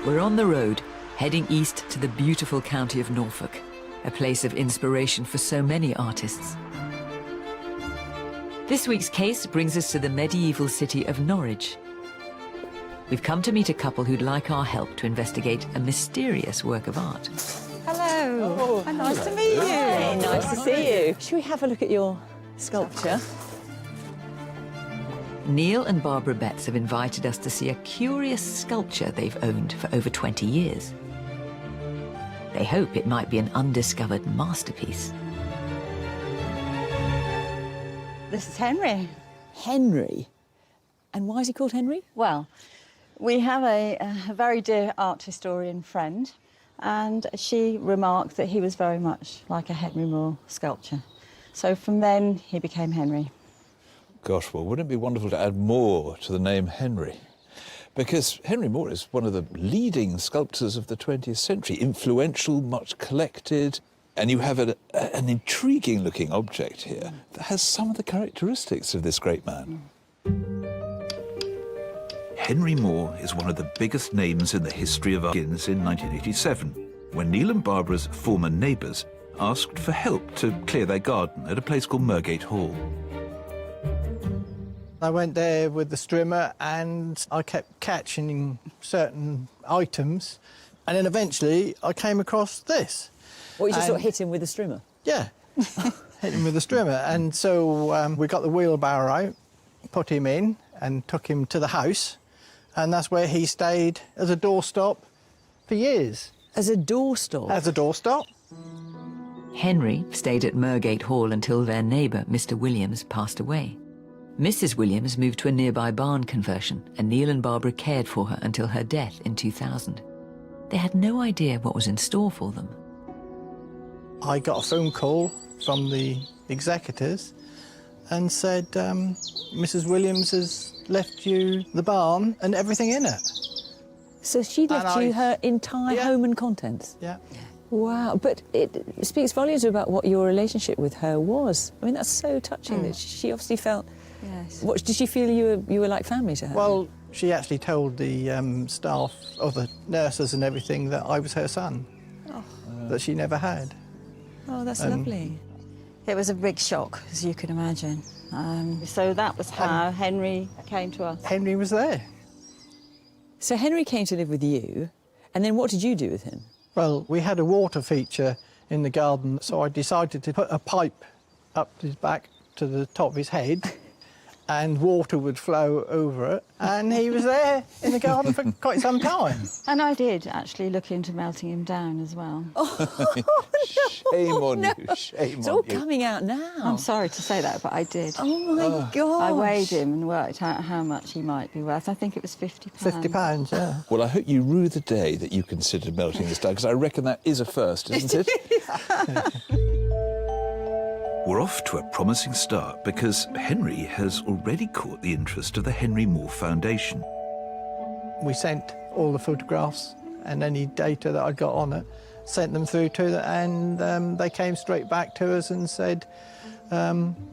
We're on the road, heading east to the beautiful county of Norfolk, a place of inspiration for so many artists. This week's case brings us to the medieval city of Norwich. We've come to meet a couple who'd like our help to investigate a mysterious work of art. Hello. Oh, nice to meet you. Hey, nice to see you. Should we have a look at your sculpture? Neil and Barbara Betts have invited us to see a curious sculpture they've owned for over 20 years. They hope it might be an undiscovered masterpiece. This is Henry. Henry? And why is he called Henry? Well, we have a very dear art historian friend, and she remarked that he was very much like a Henry Moore sculpture. So from then, he became Henry. Gosh, well, wouldn't it be wonderful to add more to the name Henry? Because Henry Moore is one of the leading sculptors of the 20th century, influential, much collected, and you have an intriguing-looking object here that has some of the characteristics of this great man. Henry Moore is one of the biggest names in the history of art in 1987, when Neil and Barbara's former neighbours asked for help to clear their garden at a place called Mergate Hall. I went there with the strimmer and I kept catching certain items, and then eventually I came across this. What, you just sort of hit him with a strimmer? Yeah, hit him with a strimmer. And so we got the wheelbarrow out, put him in and took him to the house, and that's where he stayed as a doorstop for years. As a doorstop? As a doorstop. Henry stayed at Mergate Hall until their neighbour, Mr. Williams, passed away. Mrs. Williams moved to a nearby barn conversion, and Neil and Barbara cared for her until her death in 2000. They had no idea what was in store for them. I got a phone call from the executors and said, Mrs. Williams has left you the barn and everything in it. So she left you her entire home and contents? Yeah. Wow, but it speaks volumes about what your relationship with her was. I mean, that's so touching that she obviously felt... Yes. What, did she feel you were like family to her? Well, she actually told the staff, or the nurses and everything, that I was her son, that she never had. Oh, that's lovely. It was a big shock, as you can imagine. So that was how Henry came to us. Henry was there. So Henry came to live with you, and then what did you do with him? Well, we had a water feature in the garden, so I decided to put a pipe up his back to the top of his head, and water would flow over it, and he was there in the garden for quite some time. And I did actually look into melting him down as well. Shame on you, shame on you. It's all coming out now. I'm sorry to say that, but I did. Oh, my God. I weighed him and worked out how much he might be worth. I think it was £50. £50, yeah. Well, I hope you rue the day that you considered melting this down, because I reckon that is a first, isn't it? We're off to a promising start because Henry has already caught the interest of the Henry Moore Foundation. We sent all the photographs and any data that I got on it, sent them through to them, and they came straight back to us and said,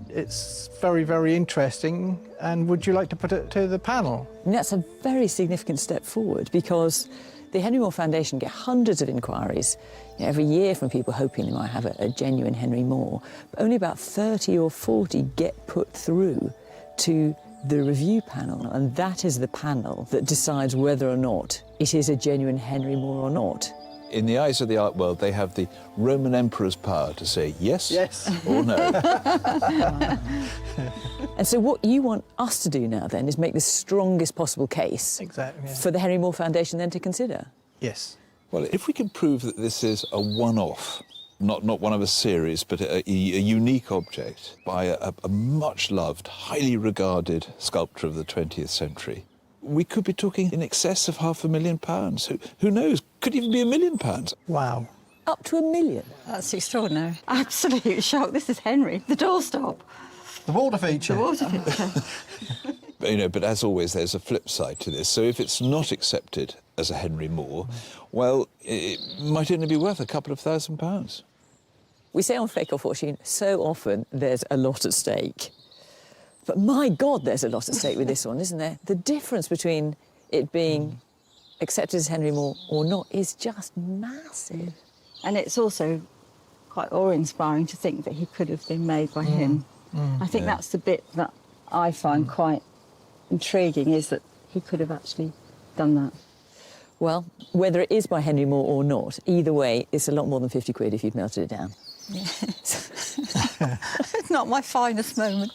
it's very, very interesting, and would you like to put it to the panel? And that's a very significant step forward, because the Henry Moore Foundation get hundreds of inquiries every year from people hoping they might have a genuine Henry Moore, but only about 30 or 40 get put through to the review panel, and that is the panel that decides whether or not it is a genuine Henry Moore or not. In the eyes of the art world, they have the Roman emperor's power to say yes, or no. And so what you want us to do now, then, is make the strongest possible case for the Henry Moore Foundation then to consider? Yes. Well, if we can prove that this is a one-off, not one of a series, but a unique object by a much-loved, highly regarded sculptor of the 20th century, we could be talking in excess of £500,000. Who knows? Could even be £1 million. Wow. Up to £1 million? That's extraordinary. Absolute shock. This is Henry, the doorstop. The water feature. The water feature. But as always, there's a flip side to this. So if it's not accepted as a Henry Moore, well, it might only be worth a couple of £1,000s. We say on Fake or Fortune, so often there's a lot at stake. But my God, there's a lot at stake with this one, isn't there? The difference between it being accepted as Henry Moore or not, is just massive. And it's also quite awe-inspiring to think that he could have been made by him. I think that's the bit that I find quite intriguing, is that he could have actually done that. Well, whether it is by Henry Moore or not, either way, it's a lot more than 50 quid if you've melted it down. Yeah. It's not my finest moment.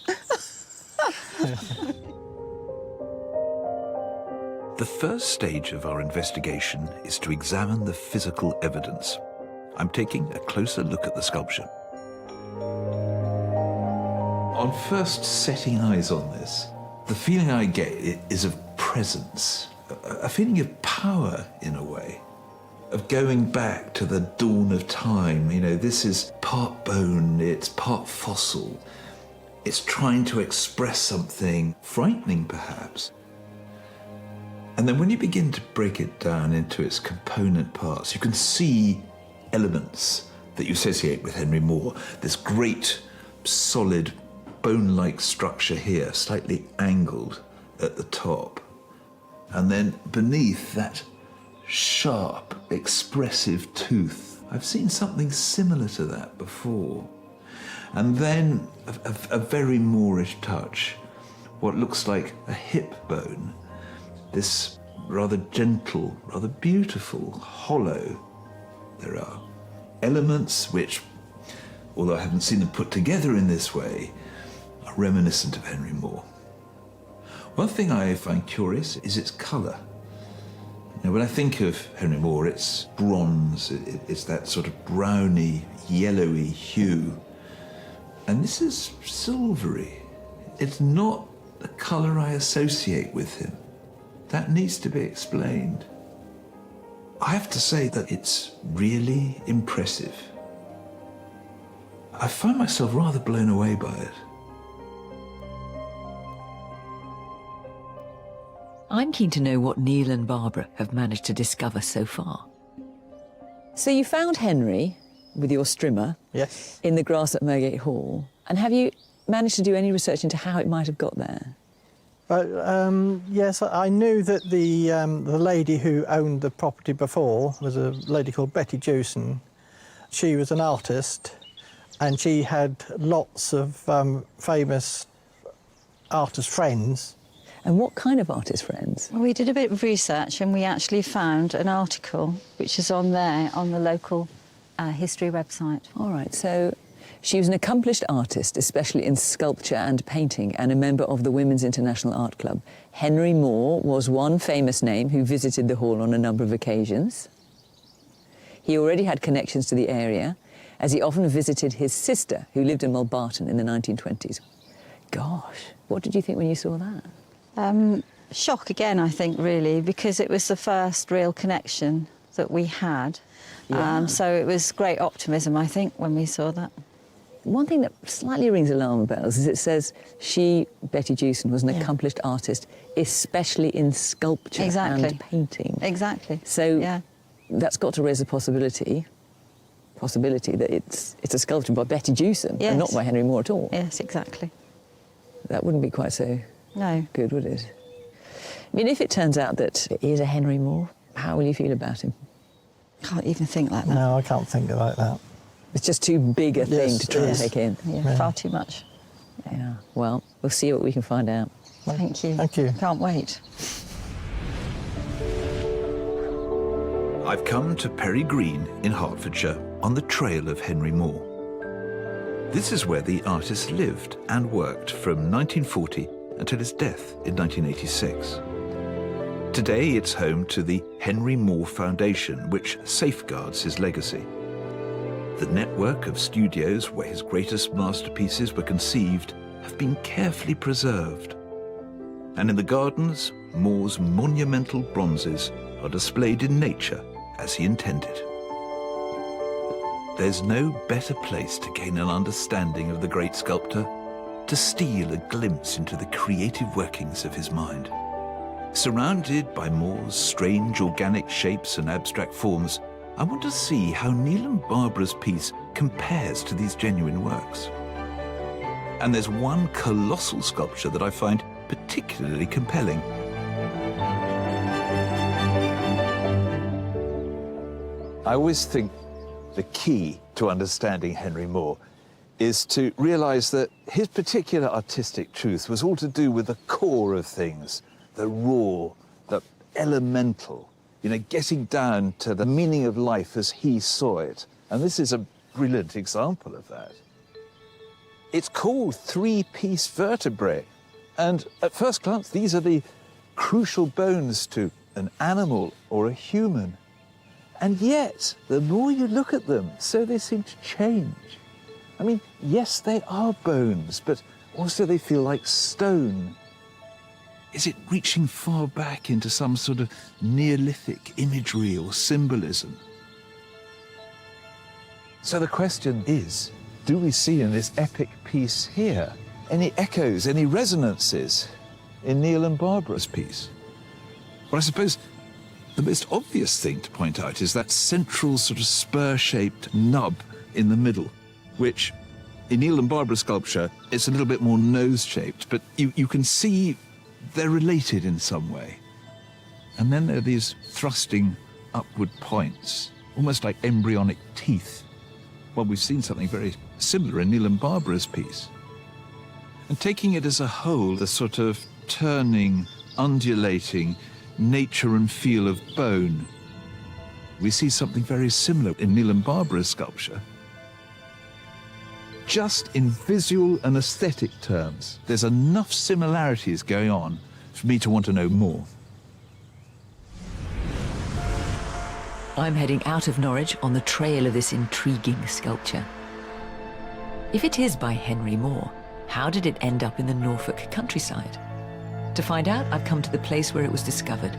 The first stage of our investigation is to examine the physical evidence. I'm taking a closer look at the sculpture. On first setting eyes on this, the feeling I get is of presence, a feeling of power in a way, of going back to the dawn of time. You know, this is part bone, it's part fossil. It's trying to express something frightening, perhaps. And then when you begin to break it down into its component parts, you can see elements that you associate with Henry Moore. This great, solid, bone-like structure here, slightly angled at the top. And then beneath that sharp, expressive tooth. I've seen something similar to that before. And then a very Moorish touch, what looks like a hip bone. This rather gentle, rather beautiful hollow. There are elements which, although I haven't seen them put together in this way, are reminiscent of Henry Moore. One thing I find curious is its colour. Now, when I think of Henry Moore, it's bronze, it's that sort of browny, yellowy hue. And this is silvery. It's not the colour I associate with him. That needs to be explained. I have to say that it's really impressive. I find myself rather blown away by it. I'm keen to know what Neil and Barbara have managed to discover so far. So you found Henry with your strimmer Yes. in the grass at Mergate Hall. And have you managed to do any research into how it might have got there? Yes, I knew that the lady who owned the property before was a lady called Betty Jewson. She was an artist, and she had lots of famous artist friends. And what kind of artist friends? We did a bit of research and we actually found an article which is on there, on the local history website. All right, so she was an accomplished artist, especially in sculpture and painting, and a member of the Women's International Art Club. Henry Moore was one famous name who visited the hall on a number of occasions. He already had connections to the area, as he often visited his sister, who lived in Mulbarton in the 1920s. Gosh, what did you think when you saw that? Shock again, I think, really, because it was the first real connection that we had. Yeah. So it was great optimism, I think, when we saw that. One thing that slightly rings alarm bells is it says she, Betty Jewson, was an accomplished artist, especially in sculpture and painting. Exactly. So that's got to raise a possibility that it's a sculpture by Betty Jewson and not by Henry Moore at all. Yes, exactly. That wouldn't be quite so good, would it? I mean, if it turns out that it is a Henry Moore, how will you feel about him? Can't even think like that. No, I can't think like that. It's just too big a thing to try and take in. Yeah, far too much. Yeah. Well, we'll see what we can find out. Thank you. Thank you. Can't wait. I've come to Perry Green in Hertfordshire on the trail of Henry Moore. This is where the artist lived and worked from 1940 until his death in 1986. Today it's home to the Henry Moore Foundation, which safeguards his legacy. The network of studios where his greatest masterpieces were conceived have been carefully preserved. And in the gardens, Moore's monumental bronzes are displayed in nature as he intended. There's no better place to gain an understanding of the great sculptor, to steal a glimpse into the creative workings of his mind. Surrounded by Moore's strange organic shapes and abstract forms, I want to see how Neil and Barbara's piece compares to these genuine works. And there's one colossal sculpture that I find particularly compelling. I always think the key to understanding Henry Moore is to realise that his particular artistic truth was all to do with the core of things, the raw, the elemental, you know, getting down to the meaning of life as he saw it. And this is a brilliant example of that. It's called three-piece vertebrae. And at first glance, these are the crucial bones to an animal or a human. And yet, the more you look at them, so they seem to change. I mean, yes, they are bones, but also they feel like stone. Is it reaching far back into some sort of Neolithic imagery or symbolism? So the question is, do we see in this epic piece here any echoes, any resonances in Neil and Barbara's piece? Well, I suppose the most obvious thing to point out is that central sort of spur-shaped nub in the middle, which in Neil and Barbara's sculpture, it's a little bit more nose-shaped, but you can see they're related in some way. And then there are these thrusting upward points, almost like embryonic teeth. Well, we've seen something very similar in Neil and Barbara's piece. And taking it as a whole, the sort of turning, undulating nature and feel of bone, we see something very similar in Neil and Barbara's sculpture. Just in visual and aesthetic terms, there's enough similarities going on for me to want to know more. I'm heading out of Norwich on the trail of this intriguing sculpture. If it is by Henry Moore, how did it end up in the Norfolk countryside? To find out, I've come to the place where it was discovered.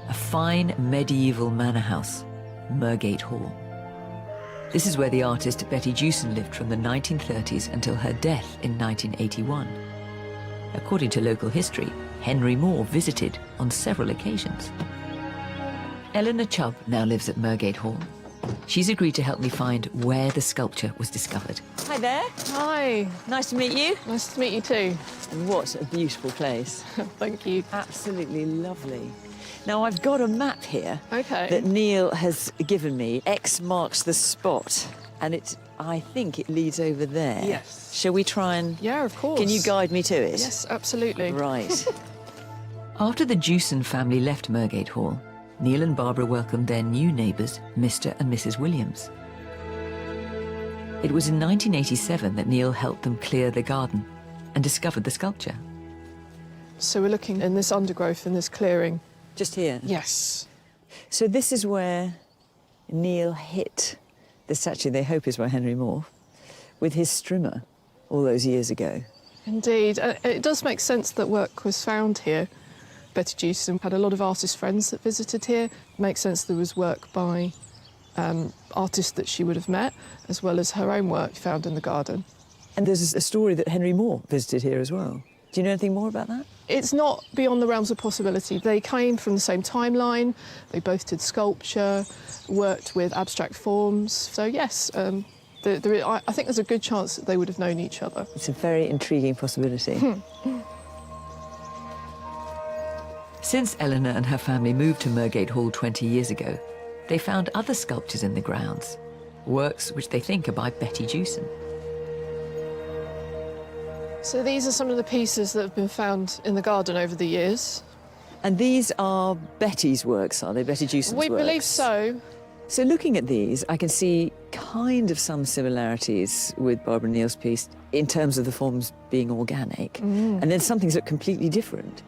A fine medieval manor house, Mergate Hall. This is where the artist Betty Jewson lived from the 1930s until her death in 1981. According to local history, Henry Moore visited on several occasions. Eleanor Chubb now lives at Mergate Hall. She's agreed to help me find where the sculpture was discovered. Hi there. Hi, Nice to meet you. nice to meet you too. And what a beautiful place. Thank you. Absolutely lovely. Now, I've got a map here Okay. that Neil has given me. X marks the spot, and I think it leads over there. Yes. Shall we try and... Yeah, of course. Can you guide me to it? Yes, absolutely. Right. After the Jewson family left Mergate Hall, Neil and Barbara welcomed their new neighbours, Mr. and Mrs. Williams. It was in 1987 that Neil helped them clear the garden and discovered the sculpture. So we're looking in this undergrowth, in this clearing. Just here? Yes. So this is where Neil hit the statue they hope is by Henry Moore with his strimmer all those years ago. Indeed. It does make sense that work was found here. Betty Jewson had a lot of artist friends that visited here. It makes sense there was work by artists that she would have met, as well as her own work found in the garden. And there's a story that Henry Moore visited here as well. Do you know anything more about that? It's not beyond the realms of possibility. They came from the same timeline. They both did sculpture, worked with abstract forms. So yes, I think there's a good chance that they would have known each other. It's a very intriguing possibility. Since Eleanor and her family moved to Mergate Hall 20 years ago, they found other sculptures in the grounds, works which they think are by Betty Jewson. So these are some of the pieces that have been found in the garden over the years. And these are Betty's works, are they? Betty Jewson's We works? believe so. So looking at these, I can see kind of some similarities with Barbara Neal's piece in terms of the forms being organic, and then some things look completely different.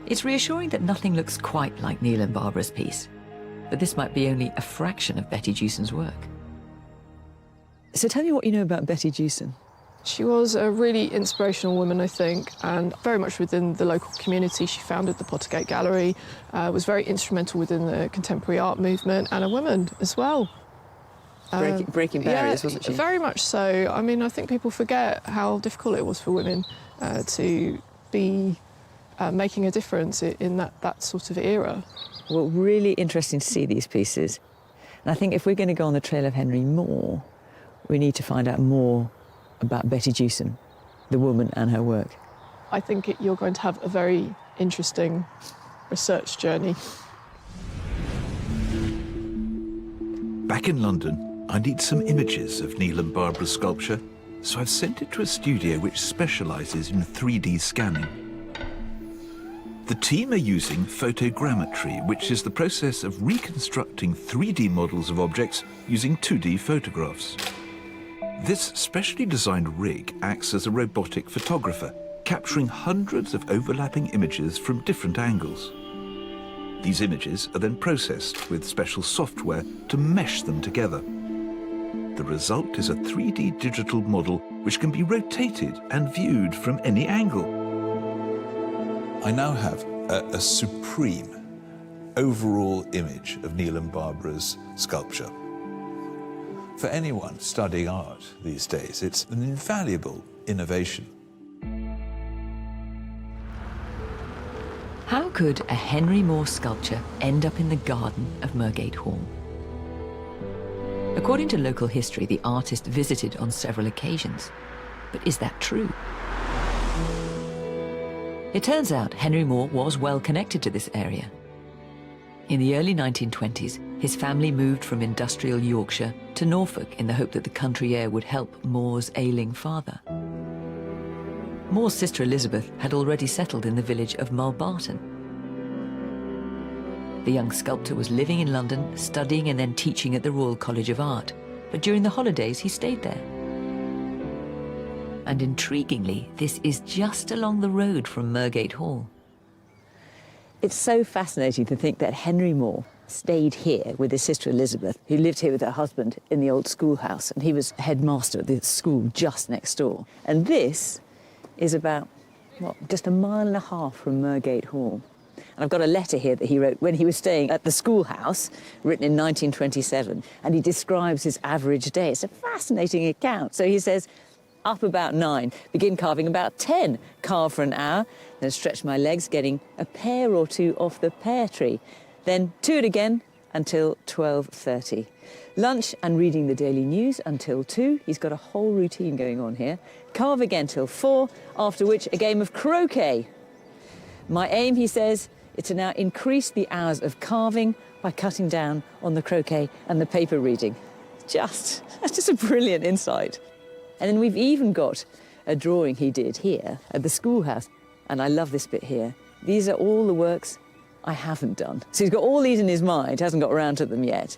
It's reassuring that nothing looks quite like Neil and Barbara's piece, but this might be only a fraction of Betty Jewson's work. So tell me what you know about Betty Jewson. She was a really inspirational woman, I think, and very much within the local community. She founded the Pottergate Gallery, was very instrumental within the contemporary art movement, and a woman as well. Breaking barriers, wasn't she? Very much so. I mean, I think people forget how difficult it was for women to be making a difference in that sort of era. Well, really interesting to see these pieces. And I think if we're going to go on the trail of Henry Moore, we need to find out more about Betty Jewson, the woman and her work. I think you're going to have a very interesting research journey. Back in London, I need some images of Neil and Barbara's sculpture, so I've sent it to a studio which specialises in 3D scanning. The team are using photogrammetry, which is the process of reconstructing 3D models of objects using 2D photographs. This specially designed rig acts as a robotic photographer, capturing hundreds of overlapping images from different angles. These images are then processed with special software to mesh them together. The result is a 3D digital model which can be rotated and viewed from any angle. I now have a supreme overall image of Neil and Barbara's sculpture. For anyone studying art these days, it's an invaluable innovation. How could a Henry Moore sculpture end up in the garden of Mergate Hall? According to local history, the artist visited on several occasions. But is that true? It turns out Henry Moore was well connected to this area. In the early 1920s, his family moved from industrial Yorkshire to Norfolk in the hope that the country air would help Moore's ailing father. Moore's sister Elizabeth had already settled in the village of Mulbarton. The young sculptor was living in London, studying and then teaching at the Royal College of Art, but during the holidays he stayed there. And intriguingly, this is just along the road from Mergate Hall. It's so fascinating to think that Henry Moore stayed here with his sister Elizabeth, who lived here with her husband in the old schoolhouse, and he was headmaster at the school just next door. And this is about, just a mile and a half from Mergate Hall. And I've got a letter here that he wrote when he was staying at the schoolhouse, written in 1927, and he describes his average day. It's a fascinating account. So he says, up about 9, begin carving about 10, carve for an hour, then stretch my legs, getting a pear or two off the pear tree, then do it again until 12:30. Lunch and reading the daily news until 2. He's got a whole routine going on here. Carve again till 4, after which a game of croquet. My aim, he says, is to now increase the hours of carving by cutting down on the croquet and the paper reading. That's just a brilliant insight. And then we've even got a drawing he did here at the schoolhouse. And I love this bit here. These are all the works I haven't done. So he's got all these in his mind, hasn't got around to them yet,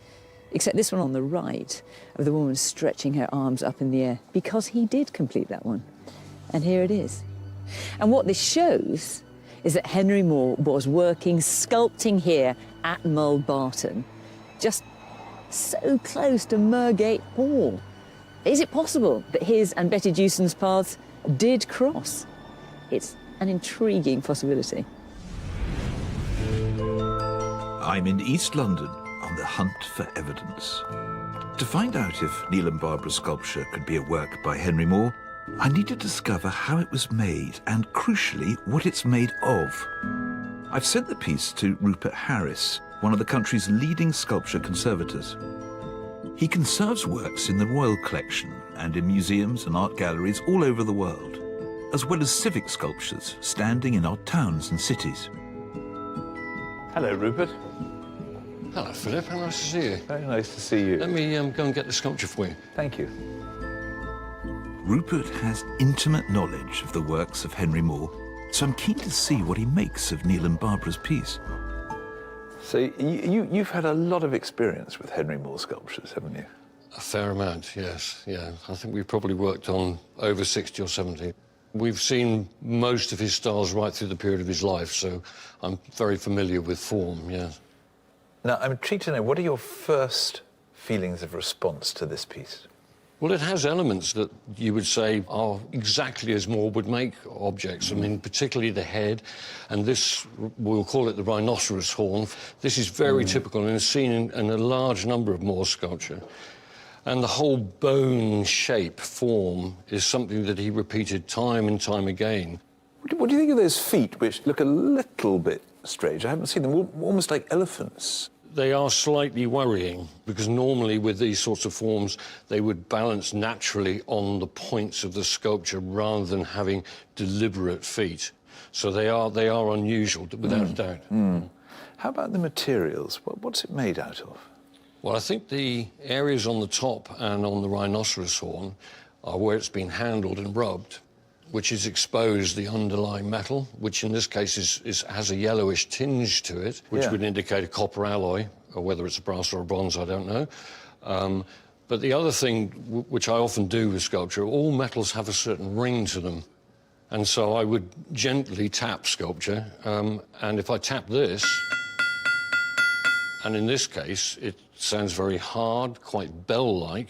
except this one on the right of the woman stretching her arms up in the air, because he did complete that one. And here it is. And what this shows is that Henry Moore was working, sculpting here at Mulbarton, just so close to Mergate Hall. Is it possible that his and Betty Jewson's paths did cross? It's an intriguing possibility. I'm in East London on the hunt for evidence. To find out if Neil and Barbara's sculpture could be a work by Henry Moore, I need to discover how it was made and, crucially, what it's made of. I've sent the piece to Rupert Harris, one of the country's leading sculpture conservators. He conserves works in the Royal Collection and in museums and art galleries all over the world, as well as civic sculptures standing in our towns and cities. Hello, Rupert. Hello, Philip. How nice to see you. Very nice to see you. Let me go and get the sculpture for you. Thank you. Rupert has intimate knowledge of the works of Henry Moore, so I'm keen to see what he makes of Neil and Barbara's piece. So you've had a lot of experience with Henry Moore sculptures, haven't you? A fair amount, yes. Yeah, I think we've probably worked on over 60 or 70. We've seen most of his styles right through the period of his life, so I'm very familiar with form, yes. Now, I'm intrigued to know, what are your first feelings of response to this piece? Well, it has elements that you would say are exactly as Moore would make objects. I mean, particularly the head, and this, we'll call it the rhinoceros horn. This is very typical and is seen in a large number of Moore sculpture. And the whole bone shape, form, is something that he repeated time and time again. What do you think of those feet, which look a little bit strange? I haven't seen them, almost like elephants. They are slightly worrying, because normally with these sorts of forms, they would balance naturally on the points of the sculpture rather than having deliberate feet. So they are unusual, without a doubt. How about the materials? What's it made out of? Well, I think the areas on the top and on the rhinoceros horn are where it's been handled and rubbed, which has exposed the underlying metal, which in this case has a yellowish tinge to it, which would indicate a copper alloy, or whether it's a brass or a bronze, I don't know. But the other thing, which I often do with sculpture, all metals have a certain ring to them. And so I would gently tap sculpture, and if I tap this, and in this case, it sounds very hard, quite bell-like,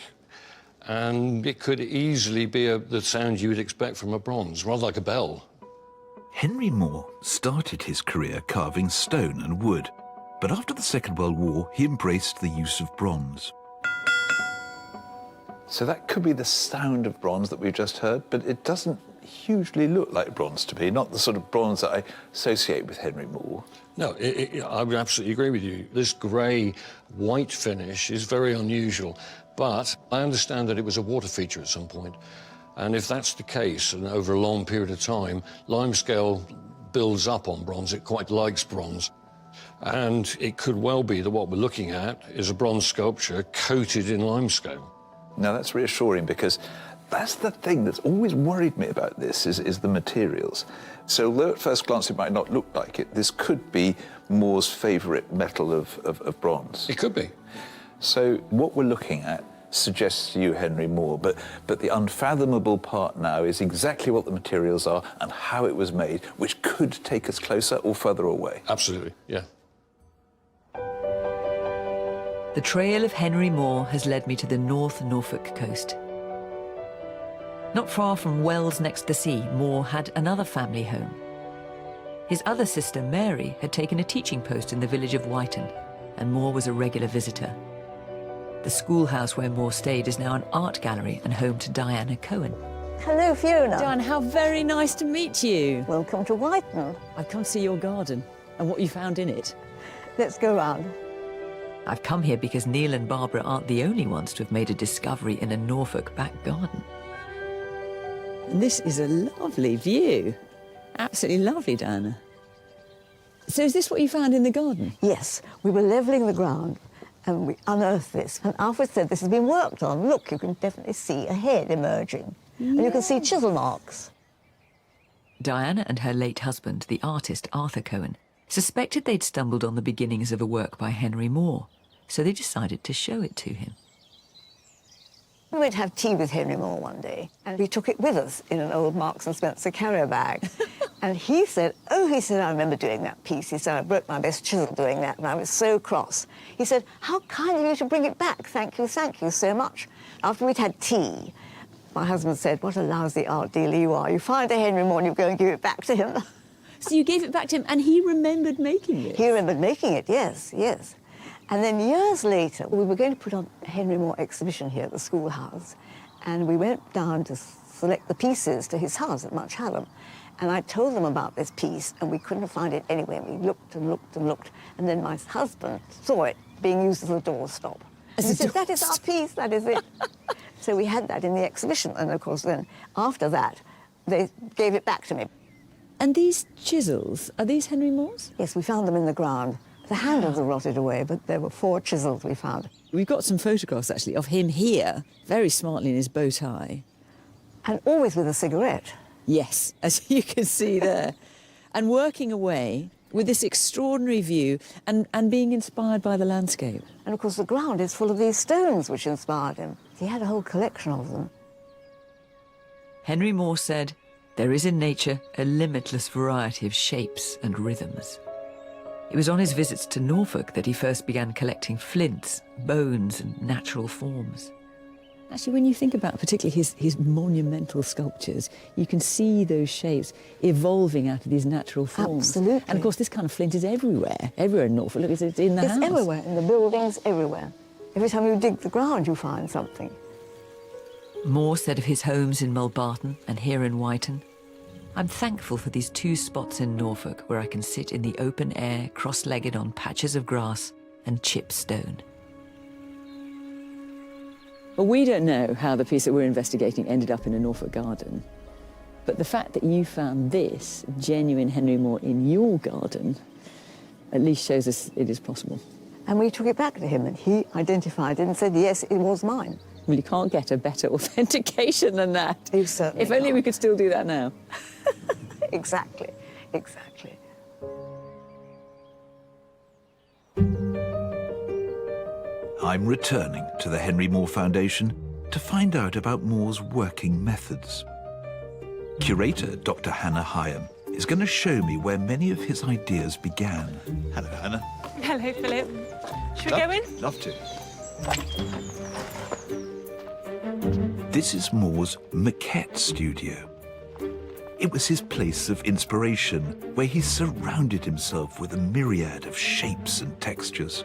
and it could easily be the sound you would expect from a bronze, rather like a bell. Henry Moore started his career carving stone and wood, but after the Second World War, he embraced the use of bronze. So that could be the sound of bronze that we've just heard, but it doesn't hugely look like bronze to me, not the sort of bronze that I associate with Henry Moore. No, I would absolutely agree with you. This grey-white finish is very unusual, but I understand that it was a water feature at some point. And if that's the case, and over a long period of time, limescale builds up on bronze. It quite likes bronze. And it could well be that what we're looking at is a bronze sculpture coated in limescale. Now, that's reassuring, because that's the thing that's always worried me about this, is the materials. So although at first glance it might not look like it, this could be Moore's favourite metal of bronze. It could be. So what we're looking at suggests to you Henry Moore, but the unfathomable part now is exactly what the materials are and how it was made, which could take us closer or further away. Absolutely, yeah. The trail of Henry Moore has led me to the North Norfolk coast. Not far from Wells next the sea, Moore had another family home. His other sister, Mary, had taken a teaching post in the village of Whiton, and Moore was a regular visitor. The schoolhouse where Moore stayed is now an art gallery and home to Diana Cohen. Hello, Fiona. Diane, how very nice to meet you. Welcome to Whiton. I've come to see your garden and what you found in it. Let's go round. I've come here because Neil and Barbara aren't the only ones to have made a discovery in a Norfolk back garden. And this is a lovely view. Absolutely lovely, Diana. So is this what you found in the garden? Yes, we were levelling the ground and we unearthed this. And Alfred said this has been worked on. Look, you can definitely see a head emerging. Yeah. And you can see chisel marks. Diana and her late husband, the artist Arthur Cohen, suspected they'd stumbled on the beginnings of a work by Henry Moore, so they decided to show it to him. We went to have tea with Henry Moore one day, and we took it with us in an old Marks and Spencer carrier bag. And he said, I remember doing that piece. He said, I broke my best chisel doing that, and I was so cross. He said, how kind of you to bring it back. Thank you so much. After we'd had tea, my husband said, what a lousy art dealer you are. You find a Henry Moore and you go and give it back to him. So you gave it back to him, and he remembered making it? He remembered making it, yes, yes. And then years later, we were going to put on a Henry Moore exhibition here at the schoolhouse, and we went down to select the pieces to his house at Much Hallam. And I told them about this piece, and we couldn't find it anywhere. We looked and looked and looked, and then my husband saw it being used as a doorstop. And he said, that is our piece, that is it. So we had that in the exhibition, and of course then, after that, they gave it back to me. And these chisels, are these Henry Moore's? Yes, we found them in the ground. The handles are rotted away, but there were 4 chisels we found. We've got some photographs, actually, of him here, very smartly in his bow tie. And always with a cigarette. Yes, as you can see there. And working away with this extraordinary view and being inspired by the landscape. And, of course, the ground is full of these stones which inspired him. He had a whole collection of them. Henry Moore said, there is in nature a limitless variety of shapes and rhythms. It was on his visits to Norfolk that he first began collecting flints, bones, and natural forms. Actually, when you think about particularly his monumental sculptures, you can see those shapes evolving out of these natural forms. Absolutely. And of course, this kind of flint is everywhere in Norfolk. Look, it's in the house. It's everywhere, in the buildings, everywhere. Every time you dig the ground, you find something. Moore said of his homes in Mulbarton and here in Whiton, I'm thankful for these 2 spots in Norfolk where I can sit in the open air, cross-legged on patches of grass and chip stone. Well, we don't know how the piece that we're investigating ended up in a Norfolk garden, but the fact that you found this genuine Henry Moore in your garden at least shows us it is possible. And we took it back to him, and he identified it and said, yes, it was mine. Well, you can't get a better authentication than that. You certainly If only can't. we could still do that now. Exactly, exactly. I'm returning to the Henry Moore Foundation to find out about Moore's working methods. Curator Dr. Hannah Hyam is going to show me where many of his ideas began. Hello, Hannah. Hello, Philip. Should we go in? Love to. This is Moore's maquette studio. It was his place of inspiration, where he surrounded himself with a myriad of shapes and textures.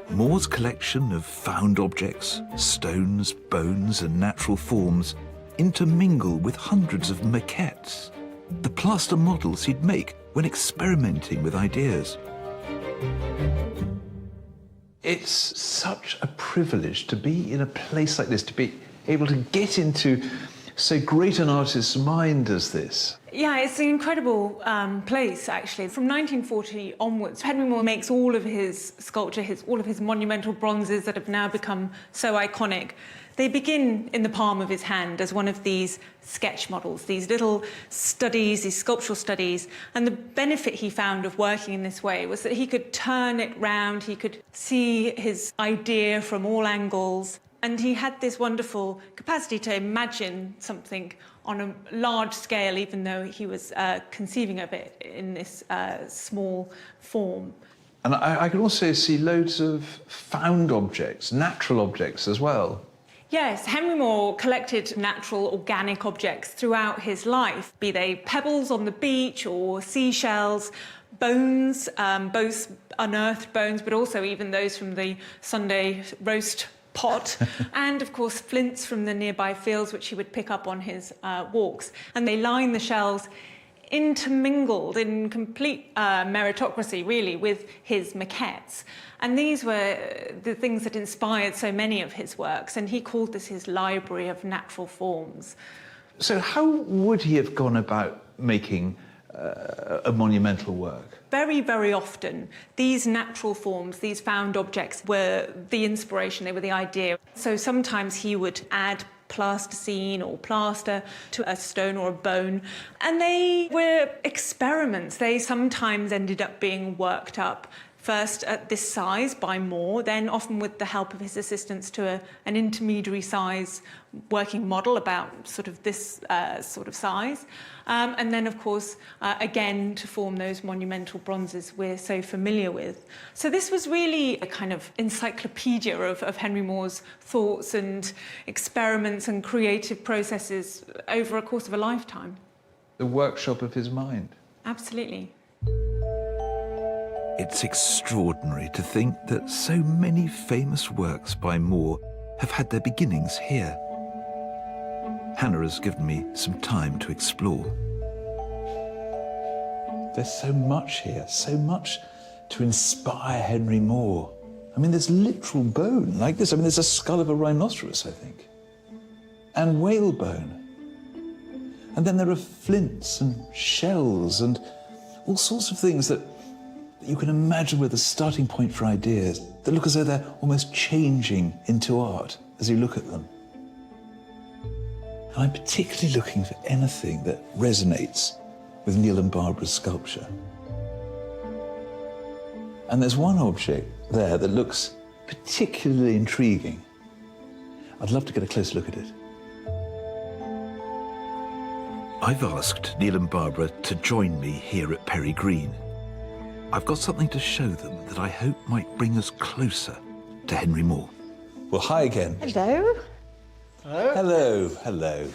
Moore's collection of found objects, stones, bones, and natural forms intermingle with hundreds of maquettes, the plaster models he'd make when experimenting with ideas. It's such a privilege to be in a place like this, to be able to get into so great an artist's mind as this. Yeah, it's an incredible place, actually. From 1940 onwards, Henry Moore makes all of his sculpture, all of his monumental bronzes that have now become so iconic. They begin in the palm of his hand as one of these sketch models, these little studies, these sculptural studies. And the benefit he found of working in this way was that he could turn it round, he could see his idea from all angles. And he had this wonderful capacity to imagine something on a large scale, even though he was conceiving of it in this small form. And I can also see loads of found objects, natural objects as well. Yes, Henry Moore collected natural, organic objects throughout his life, be they pebbles on the beach or seashells, bones, both unearthed bones, but also even those from the Sunday roast pot, and of course flints from the nearby fields which he would pick up on his walks. And they line the shelves, intermingled in complete meritocracy, really, with his maquettes. And these were the things that inspired so many of his works, and he called this his library of natural forms. So how would he have gone about making a monumental work? Very, very often, these natural forms, these found objects, were the inspiration, they were the idea. So sometimes he would add plasticine or plaster to a stone or a bone, and they were experiments. They sometimes ended up being worked up, first at this size by Moore, then often with the help of his assistants to an intermediary size working model about sort of this sort of size. And then, of course, again, to form those monumental bronzes we're so familiar with. So this was really a kind of encyclopedia of Henry Moore's thoughts and experiments and creative processes over a course of a lifetime. The workshop of his mind. Absolutely. It's extraordinary to think that so many famous works by Moore have had their beginnings here. Hannah has given me some time to explore. There's so much here, so much to inspire Henry Moore. I mean, there's literal bone like this. I mean, there's a skull of a rhinoceros, I think, and whalebone. And then there are flints and shells and all sorts of things that you can imagine were the starting point for ideas that look as though they're almost changing into art as you look at them. And I'm particularly looking for anything that resonates with Neil and Barbara's sculpture. And there's one object there that looks particularly intriguing. I'd love to get a close look at it. I've asked Neil and Barbara to join me here at Perry Green. I've got something to show them that I hope might bring us closer to Henry Moore. Well, hi again. Hello. Hello. Hello, hello.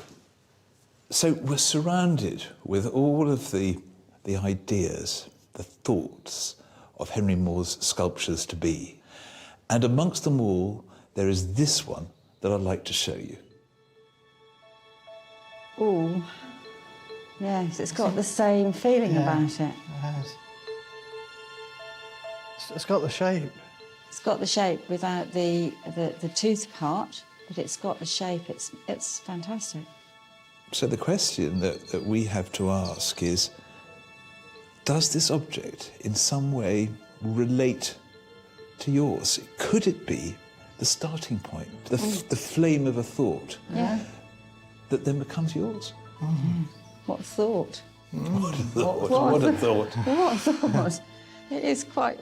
So we're surrounded with all of the ideas, the thoughts of Henry Moore's sculptures to be. And amongst them all, there is this one that I'd like to show you. Oh, yes, it's got the same feeling about it. It has. It's got the shape. It's got the shape without the tooth part, but it's got the shape. It's fantastic. So the question that we have to ask is, does this object in some way relate to yours, could it be the starting point, the flame of a thought that then becomes yours? What thought? What a thought. What a thought. What a thought. It is quite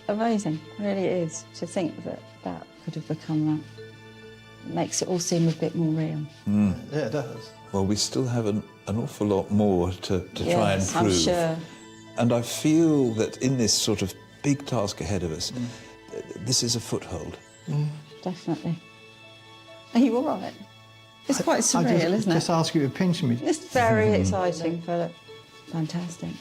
amazing, really it is, to think that that could have become that. Makes it all seem a bit more real. Yeah, it does. Well, we still have an awful lot more to try and Yes, prove. I'm sure. And I feel that in this sort of big task ahead of us, this is a foothold. Definitely. Are you all right? It's quite surreal, isn't it? Just ask you to pinch me. It's very exciting, Philip. Fantastic.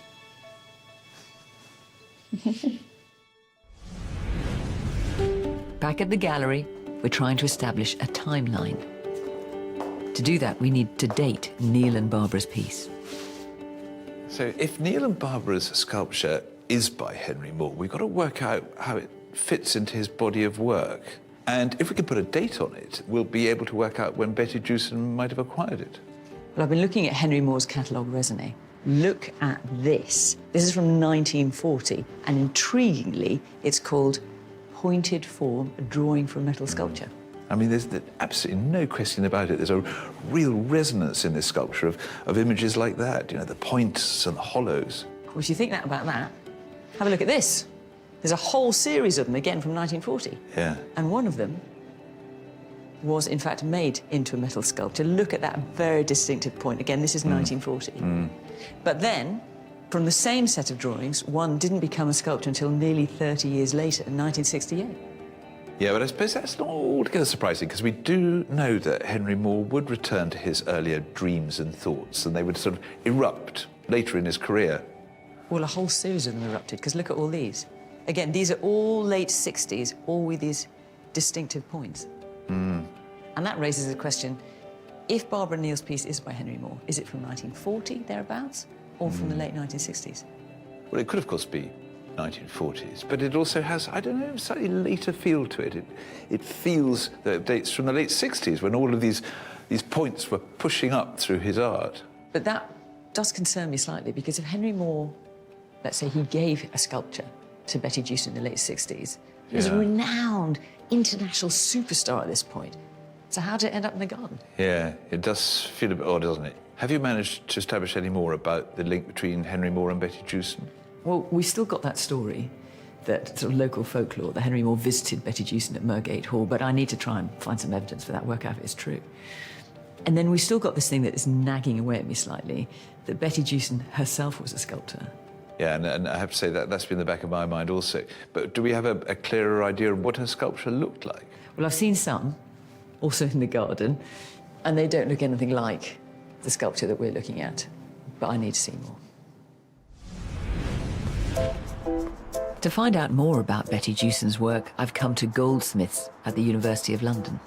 Back at the gallery, we're trying to establish a timeline. To do that, we need to date Neil and Barbara's piece. So if Neil and Barbara's sculpture is by Henry Moore, we've got to work out how it fits into his body of work. And if we can put a date on it, we'll be able to work out when Betty Jewson might have acquired it. Well, I've been looking at Henry Moore's catalogue raisonné. Look at this. This is from 1940, and intriguingly, it's called Pointed Form, a drawing for a metal sculpture. I mean, there's absolutely no question about it. There's a real resonance in this sculpture of images like that, you know, the points and the hollows. Well, if you think that about that, have a look at this. There's a whole series of them, again, from 1940. Yeah. And one of them was, in fact, made into a metal sculpture. Look at that very distinctive point. Again, this is 1940. But then, from the same set of drawings, one didn't become a sculpture until nearly 30 years later, in 1968. Yeah, but I suppose that's not altogether surprising, because we do know that Henry Moore would return to his earlier dreams and thoughts, and they would sort of erupt later in his career. Well, a whole series of them erupted, because look at all these. Again, these are all late 60s, all with these distinctive points. And that raises the question, if Barbara Neal's piece is by Henry Moore, is it from 1940, thereabouts, or from the late 1960s? Well, it could, of course, be 1940s, but it also has, I don't know, a slightly later feel to it. It feels that it dates from the late 60s, when all of these points were pushing up through his art. But that does concern me slightly, because if Henry Moore, let's say he gave a sculpture to Betty Jewson in the late 60s, he was a renowned international superstar at this point. So how did it end up in the garden? Yeah, it does feel a bit odd, doesn't it? Have you managed to establish any more about the link between Henry Moore and Betty Jewson? Well, we've still got that story, that sort of local folklore, that Henry Moore visited Betty Jewson at Mergate Hall, but I need to try and find some evidence for that, work out if it's true. And then we've still got this thing that is nagging away at me slightly, that Betty Jewson herself was a sculptor. Yeah, and I have to say that's been in the back of my mind also. But do we have a clearer idea of what her sculpture looked like? Well, I've seen some, also in the garden, and they don't look anything like the sculpture that we're looking at, but I need to see more. To find out more about Betty Jewson's work, I've come to Goldsmiths at the University of London.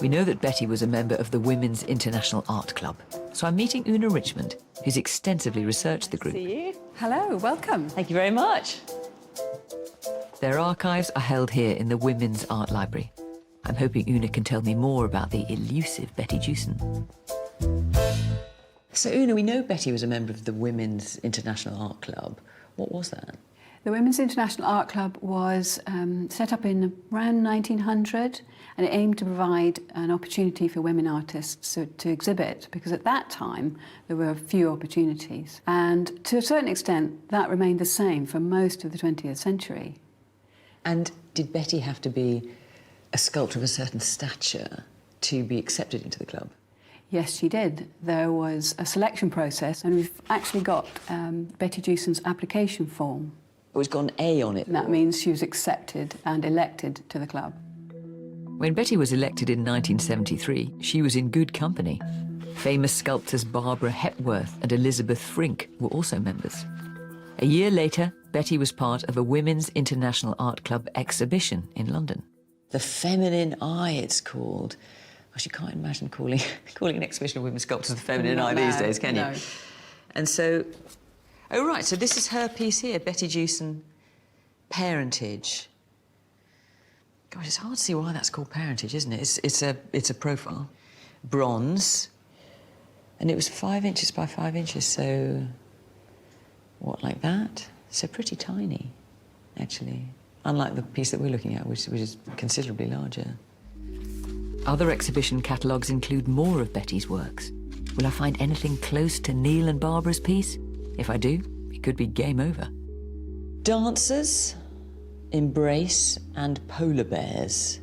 We know that Betty was a member of the Women's International Art Club, so I'm meeting Una Richmond, who's extensively researched the group. See you. Hello, welcome. Thank you very much. Their archives are held here in the Women's Art Library. I'm hoping Una can tell me more about the elusive Betty Jewson. So, Una, we know Betty was a member of the Women's International Art Club. What was that? The Women's International Art Club was set up in around 1900, and it aimed to provide an opportunity for women artists to exhibit, because at that time there were few opportunities. And to a certain extent, that remained the same for most of the 20th century. And did Betty have to be a sculptor of a certain stature to be accepted into the club? Yes, she did. There was a selection process, and we've actually got Betty Jewson's application form. It's got an A on it. And that means she was accepted and elected to the club. When Betty was elected in 1973, she was in good company. Famous sculptors Barbara Hepworth and Elizabeth Frink were also members. A year later, Betty was part of a Women's International Art Club exhibition in London. The Feminine Eye, it's called. Gosh, you can't imagine calling an exhibition of women's sculptors the Feminine Eye these days, can you? No. And so, oh right, so this is her piece here, Betty Jewson, Parentage. Gosh, it's hard to see why that's called Parentage, isn't it? It's a profile, bronze, and it was 5 inches by 5 inches, so what, like that? So pretty tiny. actually, unlike the piece that we're looking at, which is considerably larger. Other exhibition catalogues include more of Betty's works. Will I find anything close to Neil and Barbara's piece? If I do, it could be game over. Dancers, embrace, and polar bears.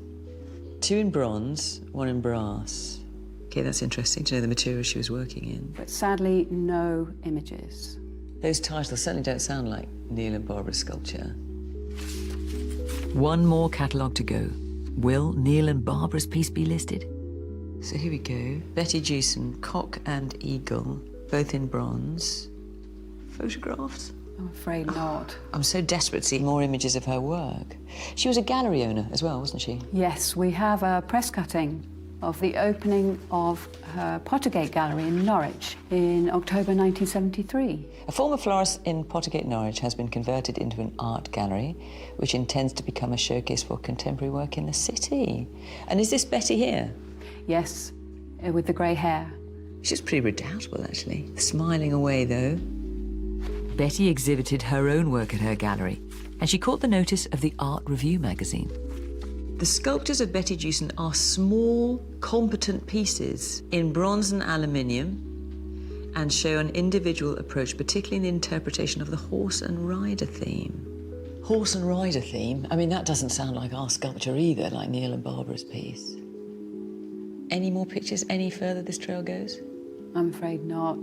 2 in bronze, 1 in brass. OK, that's interesting to know the material she was working in. But sadly, no images. Those titles certainly don't sound like Neil and Barbara's sculpture. One more catalogue to go. Will Neil and Barbara's piece be listed? So here we go. Betty Jewson, Cock and Eagle, both in bronze. Photographs? I'm afraid not. I'm so desperate to see more images of her work. She was a gallery owner as well, wasn't she? Yes, we have a press cutting of the opening of her Pottergate Gallery in Norwich in October 1973. A former florist in Pottergate, Norwich, has been converted into an art gallery, which intends to become a showcase for contemporary work in the city. And is this Betty here? Yes, with the grey hair. She's pretty redoubtable, actually. Smiling away, though. Betty exhibited her own work at her gallery, and she caught the notice of the Art Review magazine. The sculptures of Betty Jewson are small, competent pieces in bronze and aluminium, and show an individual approach, particularly in the interpretation of the horse and rider theme. Horse and rider theme? I mean, that doesn't sound like our sculpture either, like Neil and Barbara's piece. Any more pictures, any further this trail goes? I'm afraid not.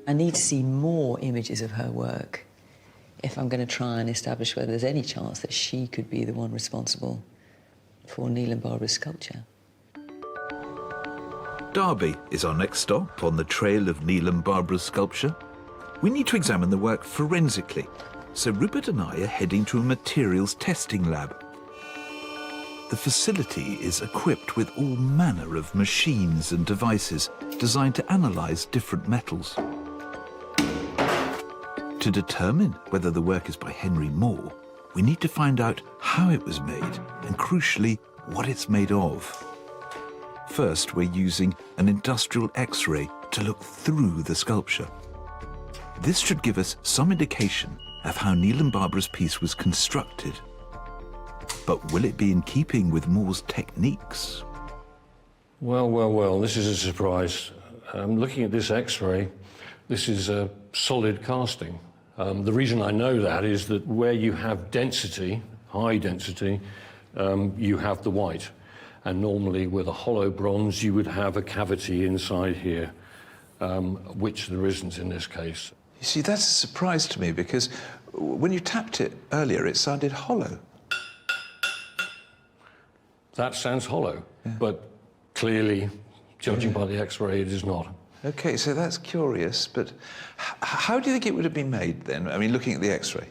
I need to see more images of her work if I'm going to try and establish whether there's any chance that she could be the one responsible for Neil and Barbara's sculpture. Derby is our next stop on the trail of Neil and Barbara's sculpture. We need to examine the work forensically, so Rupert and I are heading to a materials testing lab. The facility is equipped with all manner of machines and devices designed to analyse different metals. To determine whether the work is by Henry Moore, we need to find out how it was made and, crucially, what it's made of. First, we're using an industrial X-ray to look through the sculpture. This should give us some indication of how Neil and Barbara's piece was constructed. But will it be in keeping with Moore's techniques? Well, well, well, this is a surprise. Looking at this X-ray, this is a solid casting. The reason I know that is that where you have density, high density, you have the white. And normally with a hollow bronze, you would have a cavity inside here, which there isn't in this case. You see, that's a surprise to me because when you tapped it earlier, it sounded hollow. That sounds hollow, but clearly, judging by the X-ray, it is not. OK, so that's curious, but how do you think it would have been made then? I mean, looking at the X-ray.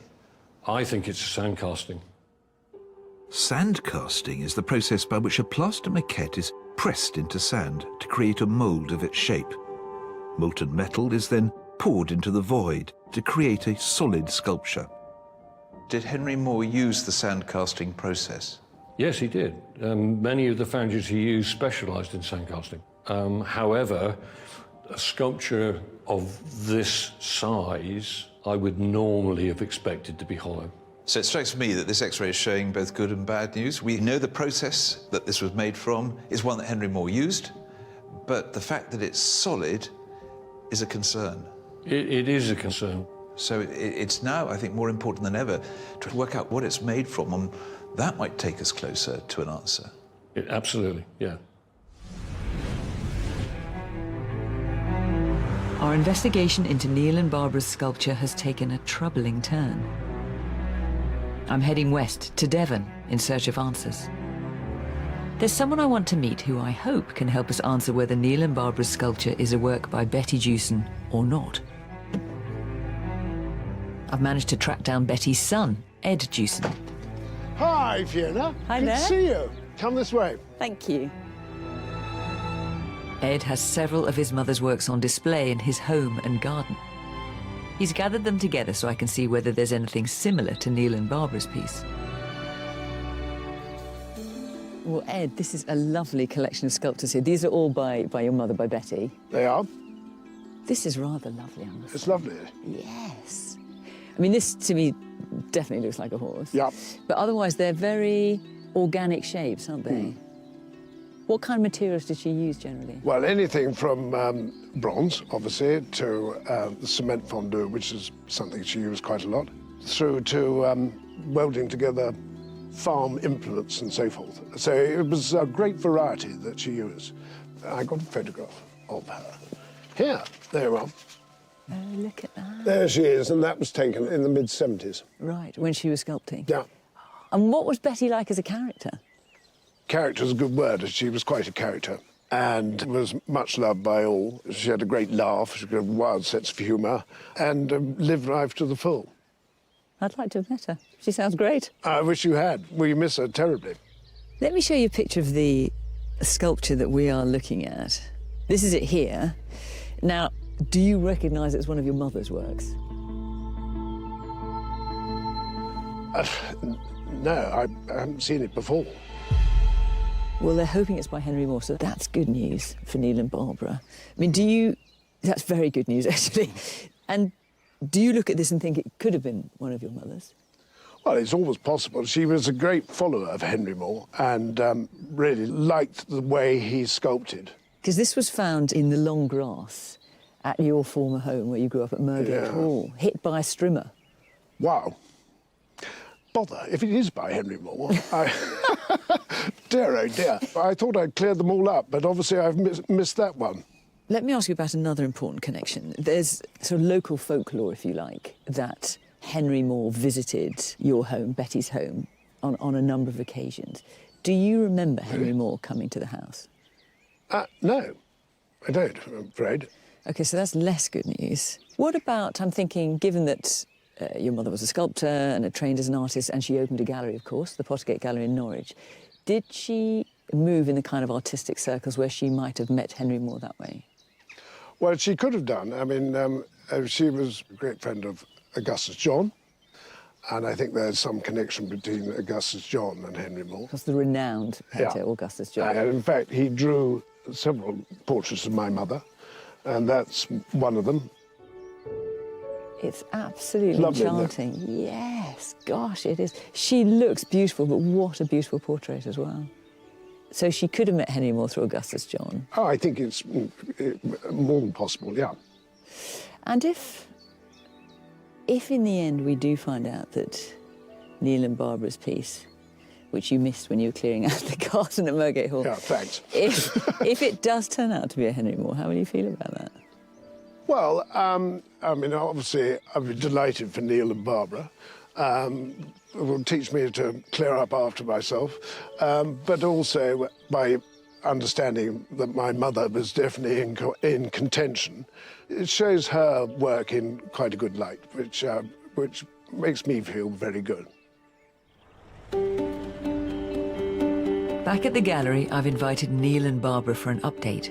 I think it's a sand casting. Sand casting is the process by which a plaster maquette is pressed into sand to create a mould of its shape. Molten metal is then poured into the void to create a solid sculpture. Did Henry Moore use the sand casting process? Yes, he did. Many of the foundries he used specialised in sand casting. However, a sculpture of this size, I would normally have expected to be hollow. So it strikes me that this X-ray is showing both good and bad news. We know the process that this was made from is one that Henry Moore used, but the fact that it's solid is a concern. It is a concern. So it's now, I think, more important than ever to work out what it's made from, and that might take us closer to an answer. Absolutely, yeah. Our investigation into Neil and Barbara's sculpture has taken a troubling turn. I'm heading west to Devon in search of answers. There's someone I want to meet who I hope can help us answer whether Neil and Barbara's sculpture is a work by Betty Jewson or not. I've managed to track down Betty's son, Ed Jewson. Hi, Fiona. Hi Good there. to see you. Come this way. Thank you. Ed has several of his mother's works on display in his home and garden. He's gathered them together so I can see whether there's anything similar to Neil and Barbara's piece. Well, Ed, this is a lovely collection of sculptures here. These are all by your mother, by Betty. They are. This is rather lovely, I must say. It's lovely. Yes. I mean, this, to me, definitely looks like a horse. Yep. But otherwise, they're very organic shapes, aren't they? What kind of materials did she use generally? Well, anything from bronze, obviously, to the cement fondue, which is something she used quite a lot, through to welding together farm implements and so forth. So it was a great variety that she used. I got a photograph of her. Here, there you are. Oh, look at that. There she is, and that was taken in the mid-70s. Right, when she was sculpting. Yeah. And what was Betty like as a character? Character's a good word. She was quite a character and was much loved by all. She had a great laugh, she had a wild sense of humour, and lived life to the full. I'd like to have met her. She sounds great. I wish you had. We miss her terribly. Let me show you a picture of the sculpture that we are looking at. This is it here. Now, do you recognise it's one of your mother's works? No, I haven't seen it before. Well, they're hoping it's by Henry Moore, so that's good news for Neil and Barbara. I mean, that's very good news, actually. And do you look at this and think it could have been one of your mother's? Well, it's always possible. She was a great follower of Henry Moore and really liked the way he sculpted. Because this was found in the long grass at your former home where you grew up at Mergate Hall, hit by a strimmer. Wow. Bother, if it is by Henry Moore, dear, oh dear. I thought I'd cleared them all up, but obviously I've missed that one. Let me ask you about another important connection. There's sort of local folklore, if you like, that Henry Moore visited your home, Betty's home, on a number of occasions. Do you remember Henry Moore coming to the house? No, I don't, I'm afraid. OK, so that's less good news. What about, I'm thinking, given that your mother was a sculptor and had trained as an artist, and she opened a gallery, of course, the Pottergate Gallery in Norwich, did she move in the kind of artistic circles where she might have met Henry Moore that way? Well, she could have done. I mean, she was a great friend of Augustus John, and I think there's some connection between Augustus John and Henry Moore. That's the renowned painter, Augustus John. And in fact, he drew several portraits of my mother, and that's one of them. It's absolutely lovely, enchanting. Yes, gosh, it is. She looks beautiful, but what a beautiful portrait as well. So she could have met Henry Moore through Augustus John. Oh, I think it's more than possible, yeah. And if in the end we do find out that Neil and Barbara's piece, which you missed when you were clearing out the garden at Mergate Hall... Yeah, thanks. If it does turn out to be a Henry Moore, how will you feel about that? Well, I mean, obviously, I'd be delighted for Neil and Barbara. It will teach me to clear up after myself, but also by understanding that my mother was definitely in contention. It shows her work in quite a good light, which makes me feel very good. Back at the gallery, I've invited Neil and Barbara for an update.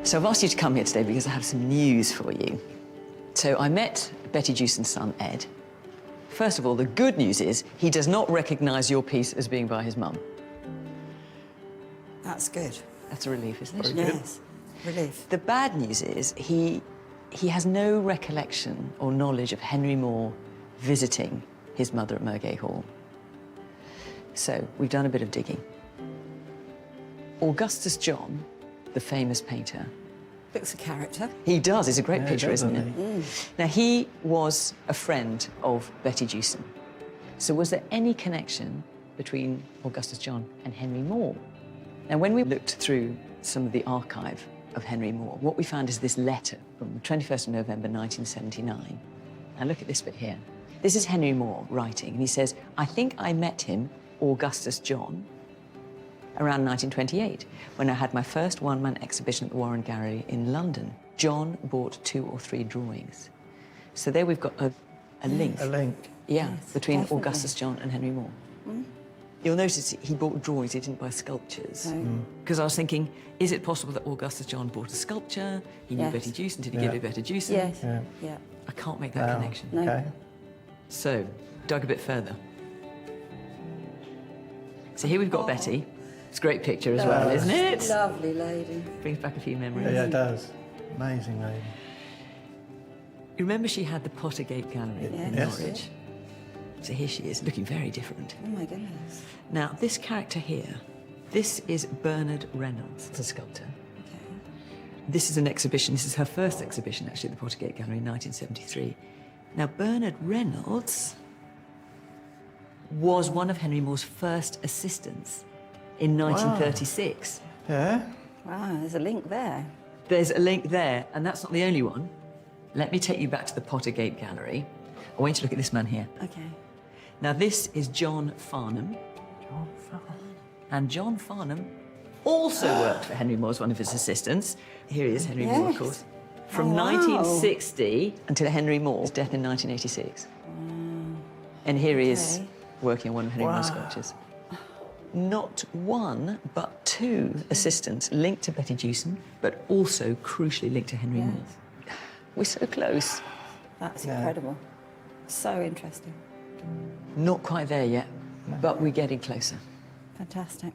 So I've asked you to come here today because I have some news for you. So I met Betty Jewson's son, Ed. First of all, the good news is he does not recognise your piece as being by his mum. That's good. That's a relief, isn't it? Yes, relief. The bad news is he has no recollection or knowledge of Henry Moore visiting his mother at Mergate Hall. So we've done a bit of digging. Augustus John, the famous painter. Looks a character. He does. It's a great picture, isn't it? Now, he was a friend of Betty Jewson. So was there any connection between Augustus John and Henry Moore? Now, when we looked through some of the archive of Henry Moore, what we found is this letter from the 21st of November, 1979. Now, look at this bit here. This is Henry Moore writing, and he says, "I think I met him, Augustus John, around 1928, when I had my first one-man exhibition at the Warren Gallery in London. John bought 2 or 3 drawings." So there we've got a link. A link. Yeah, Yes, between definitely. Augustus John and Henry Moore. You'll notice he bought drawings, he didn't buy sculptures. Because I was thinking, is it possible that Augustus John bought a sculpture? He knew Yes. Betty Jewson, did he give it Betty Jewson? Yes. Yeah. Yeah. I can't make that connection. No. Okay. So, dug a bit further. So here we've got Betty. It's a great picture as well, isn't it? Lovely lady. Brings back a few memories. Yeah, it does. Amazing lady. Remember she had the Pottergate Gallery in Yes. Norwich? So here she is, looking very different. Oh my goodness. Now, this character here, this is Bernard Reynolds, the sculptor. Okay. This is an exhibition. This is her first exhibition, actually, at the Pottergate Gallery in 1973. Now, Bernard Reynolds was one of Henry Moore's first assistants in 1936. Yeah? Wow, there's a link there. There's a link there, and that's not the only one. Let me take you back to the Pottergate Gallery. I want you to look at this man here. Okay. Now, this is John Farnham. John Farnham. And John Farnham also worked for Henry Moore as one of his assistants. Here he is, Henry Moore, of Yes. course. From Oh, wow. 1960 until Henry Moore's death in 1986. And here he is, Okay. working on one of Henry Moore's Wow. sculptures. Not one, but two assistants linked to Betty Jewson, but also crucially linked to Henry Moore. We're so close. That's incredible. So interesting. Not quite there yet, but we're getting closer. Fantastic.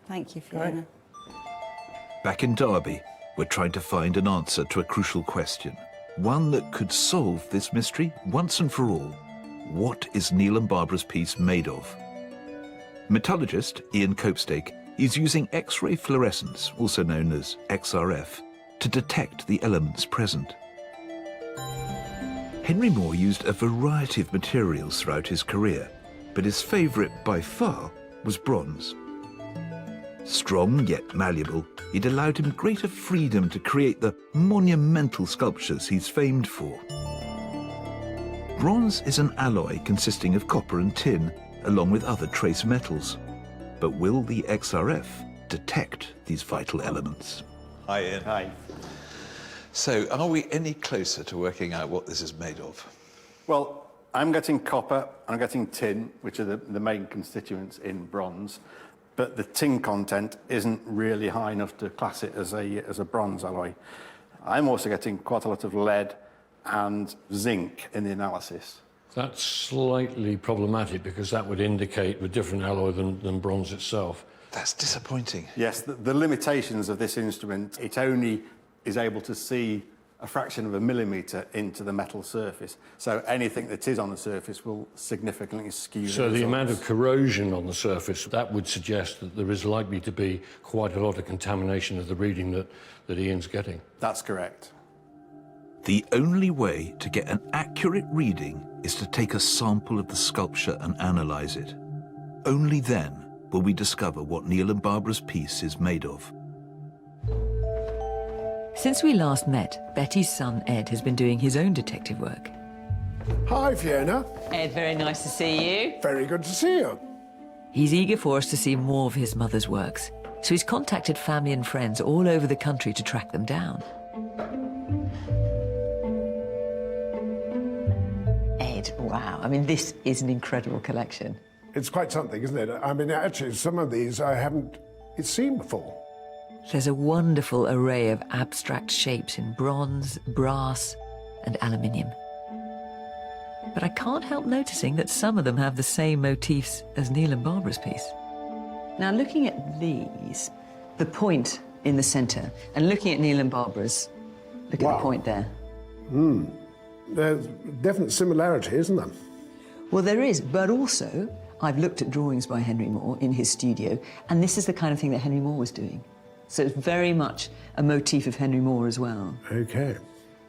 Thank you, Fiona. Back in Derby, we're trying to find an answer to a crucial question. One that could solve this mystery once and for all. What is Neil and Barbara's piece made of? Metallurgist Ian Copestake is using X-ray fluorescence, also known as XRF, to detect the elements present. Henry Moore used a variety of materials throughout his career, but his favourite by far was bronze. Strong yet malleable, it allowed him greater freedom to create the monumental sculptures he's famed for. Bronze is an alloy consisting of copper and tin, along with other trace metals. But will the XRF detect these vital elements? Hi, Ian. Hi. So, are we any closer to working out what this is made of? Well, I'm getting copper, I'm getting tin, which are the main constituents in bronze, but the tin content isn't really high enough to class it as a bronze alloy. I'm also getting quite a lot of lead and zinc in the analysis. That's slightly problematic because that would indicate a different alloy than bronze itself. That's disappointing. Yes, the limitations of this instrument, it only is able to see a fraction of a millimetre into the metal surface. So anything that is on the surface will significantly skew So the results. amount of corrosion on the surface, that would suggest that there is likely to be quite a lot of contamination of the reading that Ian's getting. That's correct. The only way to get an accurate reading is to take a sample of the sculpture and analyse it. Only then will we discover what Neil and Barbara's piece is made of. Since we last met, Betty's son Ed has been doing his own detective work. Hi, Fiona. Ed, very nice to see you. Very good to see you. He's eager for us to see more of his mother's works, so he's contacted family and friends all over the country to track them down. Ed, wow. I mean, this is an incredible collection. It's quite something, isn't it? I mean, actually, some of these I haven't seen before. There's a wonderful array of abstract shapes in bronze, brass, and aluminium. But I can't help noticing that some of them have the same motifs as Neil and Barbara's piece. Now, looking at these, the point in the centre, and looking at Neil and Barbara's, look at the point there. There's definite similarity, isn't there? Well, there is, but also, I've looked at drawings by Henry Moore in his studio, and this is the kind of thing that Henry Moore was doing. So it's very much a motif of Henry Moore as well. OK.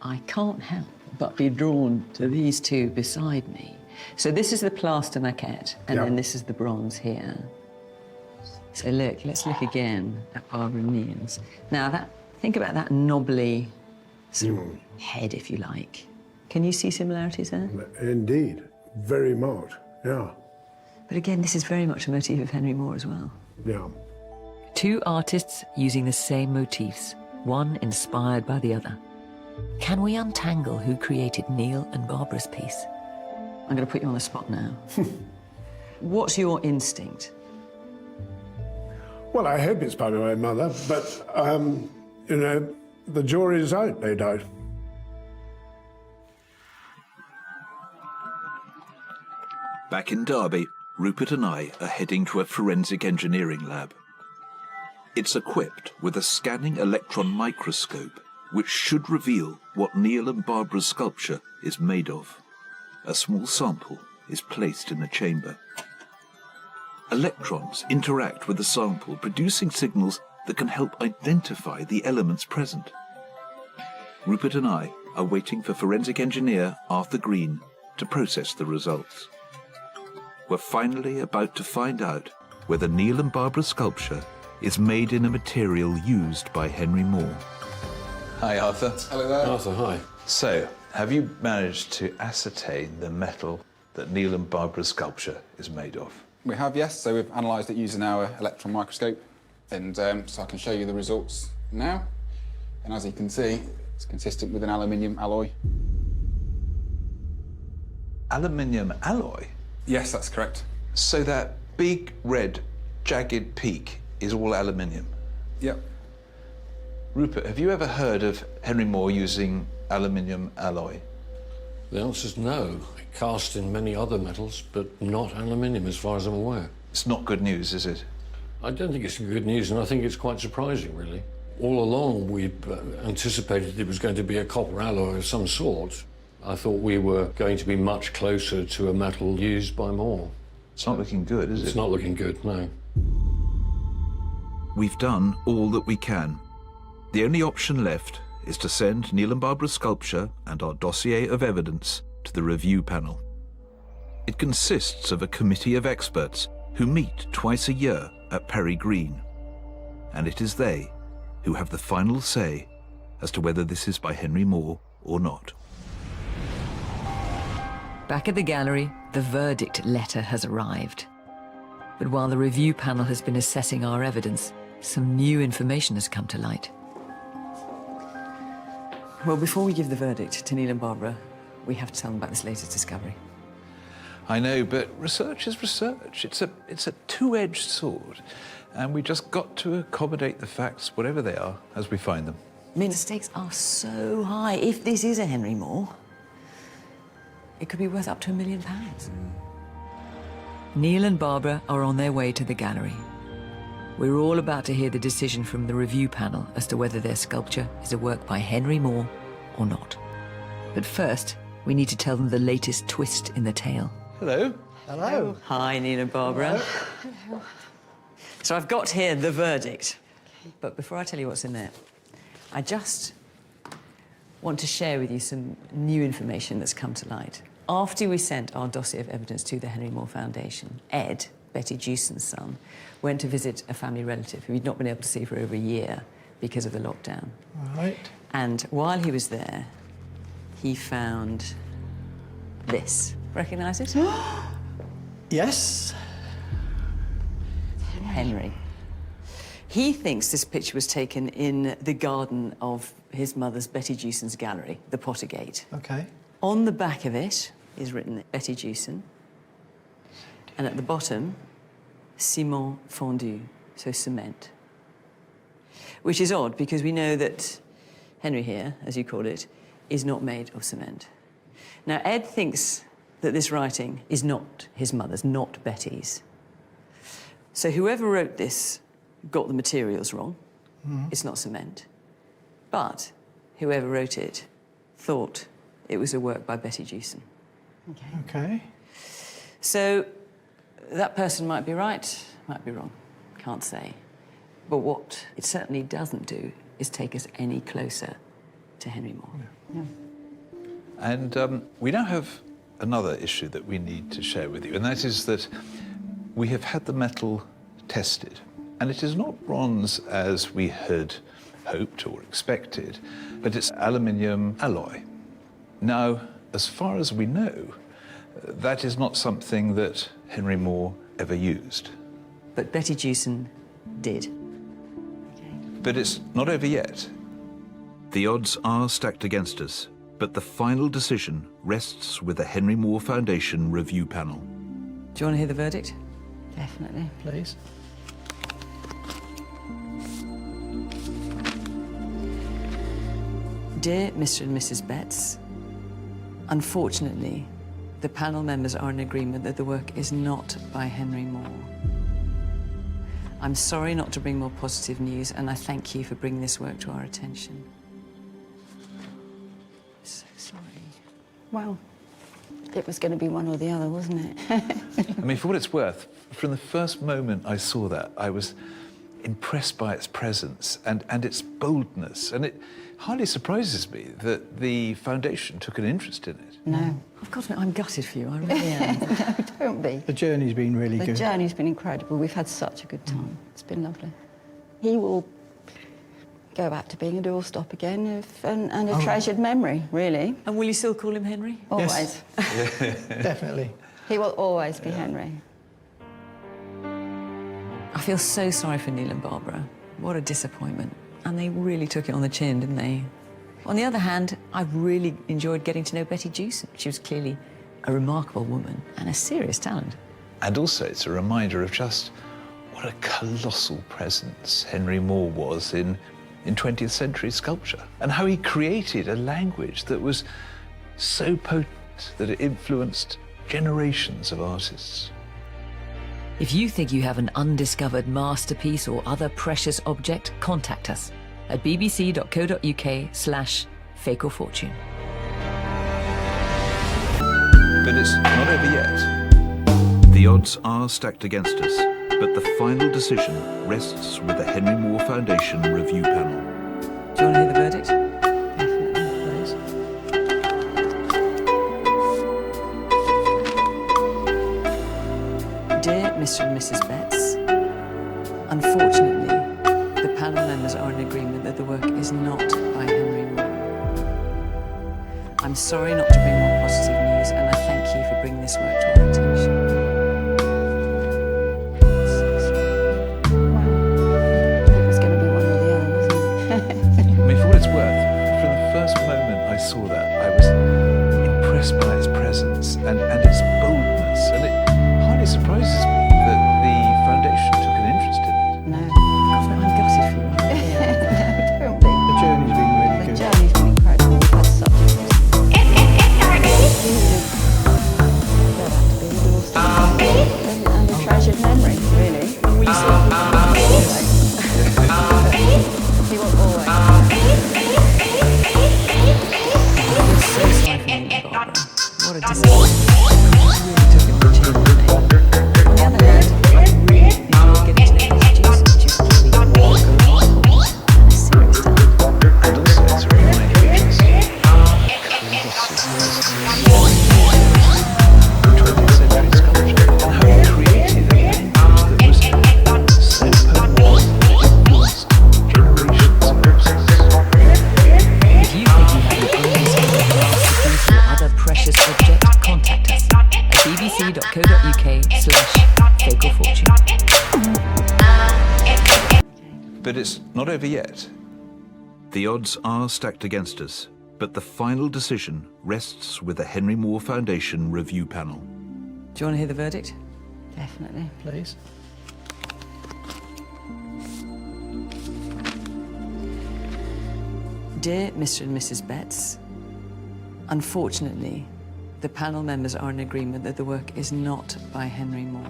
I can't help but be drawn to these two beside me. So this is the plaster maquette, and then this is the bronze here. So look, let's look again at Barbara and Neil's. Now, think about that knobbly sort of head, if you like. Can you see similarities there? Indeed. Very marked, yeah. But again, this is very much a motif of Henry Moore as well. Yeah. Two artists using the same motifs, one inspired by the other. Can we untangle who created Neil and Barbara's piece? I'm going to put you on the spot now. What's your instinct? Well, I hope it's probably my mother, but, you know, the jury's out, no doubt. Back in Derby, Rupert and I are heading to a forensic engineering lab. It's equipped with a scanning electron microscope, which should reveal what Neil and Barbara's sculpture is made of. A small sample is placed in the chamber. Electrons interact with the sample, producing signals that can help identify the elements present. Rupert and I are waiting for forensic engineer Arthur Green to process the results. We're finally about to find out whether Neil and Barbara's sculpture is made in a material used by Henry Moore. Hi, Arthur. Hello there. Arthur, hi. So, have you managed to ascertain the metal that Neil and Barbara's sculpture is made of? We have, yes. So we've analysed it using our electron microscope, and so I can show you the results now. And as you can see, it's consistent with an aluminium alloy. Aluminium alloy? Yes, that's correct. So that big, red, jagged peak is all aluminium? Yep. Rupert, have you ever heard of Henry Moore using aluminium alloy? The answer's no. It cast in many other metals, but not aluminium, as far as I'm aware. It's not good news, is it? I don't think it's good news, and I think it's quite surprising, really. All along, we'd anticipated it was going to be a copper alloy of some sort. I thought we were going to be much closer to a metal used by Moore. It's not looking good, is it? It's not looking good, no. We've done all that we can. The only option left is to send Neil and Barbara's sculpture and our dossier of evidence to the review panel. It consists of a committee of experts who meet twice a year at Perry Green. And it is they who have the final say as to whether this is by Henry Moore or not. Back at the gallery, the verdict letter has arrived. But while the review panel has been assessing our evidence, some new information has come to light. Well, before we give the verdict to Neil and Barbara, we have to tell them about this latest discovery. I know, but research is research. It's a two-edged sword, and we just got to accommodate the facts, whatever they are, as we find them. I mean, the stakes are so high. If this is a Henry Moore, it could be worth up to £1 million. Neil and Barbara are on their way to the gallery. We're all about to hear the decision from the review panel as to whether their sculpture is a work by Henry Moore or not. But first, we need to tell them the latest twist in the tale. Hello. Hello. Hi, Neil and Barbara. Hello. So I've got here the verdict. But before I tell you what's in there, I just want to share with you some new information that's come to light. After we sent our dossier of evidence to the Henry Moore Foundation, Ed, Betty Jewson's son, went to visit a family relative who he'd not been able to see for over a year because of the lockdown. Right. And while he was there, he found this. Recognise it? Yes. Henry. He thinks this picture was taken in the garden of his mother's, Betty Jewson's gallery, the Pottergate. OK. On the back of it is written Betty Jewson, and at the bottom, ciment fondu, so cement. Which is odd, because we know that Henry here, as you call it, is not made of cement. Now, Ed thinks that this writing is not his mother's, not Betty's. So whoever wrote this got the materials wrong. It's not cement. But whoever wrote it thought it was a work by Betty Jewson. OK. So that person might be right, might be wrong, can't say. But what it certainly doesn't do is take us any closer to Henry Moore. No. And we now have another issue that we need to share with you, and that is that we have had the metal tested, and it is not bronze as we had hoped or expected, but it's aluminium alloy. Now, as far as we know, that is not something that Henry Moore ever used. But Betty Jewson did. But it's not over yet. The odds are stacked against us, but the final decision rests with the Henry Moore Foundation review panel. Do you want to hear the verdict? Definitely. Please. Dear Mr. and Mrs. Betts, unfortunately, the panel members are in agreement that the work is not by Henry Moore. I'm sorry not to bring more positive news, and I thank you for bringing this work to our attention. Well, it was going to be one or the other, wasn't it? I mean, for what it's worth, from the first moment I saw that, I was impressed by its presence and its boldness. And it hardly surprises me that the foundation took an interest in it. No. Of course, I'm gutted for you, I really am. No, don't be. The journey's been really good. The journey's been incredible. We've had such a good time. It's been lovely. He will go back to being a doorstop again and a treasured memory, really. And will you still call him Henry? Always. Yes. Definitely. He will always be Henry. I feel so sorry for Neil and Barbara. What a disappointment. And they really took it on the chin, didn't they? On the other hand, I really enjoyed getting to know Betty Jewson. She was clearly a remarkable woman and a serious talent. And also, it's a reminder of just what a colossal presence Henry Moore was in 20th century sculpture, and how he created a language that was so potent that it influenced generations of artists. If you think you have an undiscovered masterpiece or other precious object, contact us at bbc.co.uk/fakeorfortune. But it's not over yet. The odds are stacked against us, but the final decision rests with the Henry Moore Foundation review panel. Do you want to hear the verdict? Dear Mr. and Mrs. Betts, unfortunately, the panel members are in agreement that the work is not by Henry Moore. I'm sorry not to bring more positive news, and I thank you for bringing this work to our attention. It was going to be one or the other, wasn't it? I mean, for what it's worth, from the first moment I saw that, I was impressed by its presence and its boldness, and it hardly surprises me that the foundation took an interest in it. No. I'm gutted for you. No, don't be. The journey's been really The good. journey's been incredible. We've had such a good time. Go back to being a doorstop. And a treasured memory, really. And we still always. He will always. I'm so sorry for Neil and Barbara. What a disappointment. Really took it on the chin, didn't they? On the other hand, I really enjoyed getting to know Betty Jewson. She was clearly a remarkable and a serious talent. And also, it's a reminder of just colossal 20th century sculpture, and how he created a language that was so potent that it influenced generations of artists. If you think you have an undiscovered masterpiece or other precious object, contact us at bbc.co.uk/fakeorfortune. But it's not over yet. The odds are stacked against us, but the final decision rests with the Henry Moore Foundation review panel. Do you want to hear the verdict? Definitely. Please. Dear Mr. and Mrs. Betts, unfortunately, the panel members are in agreement that the work is not by Henry Moore.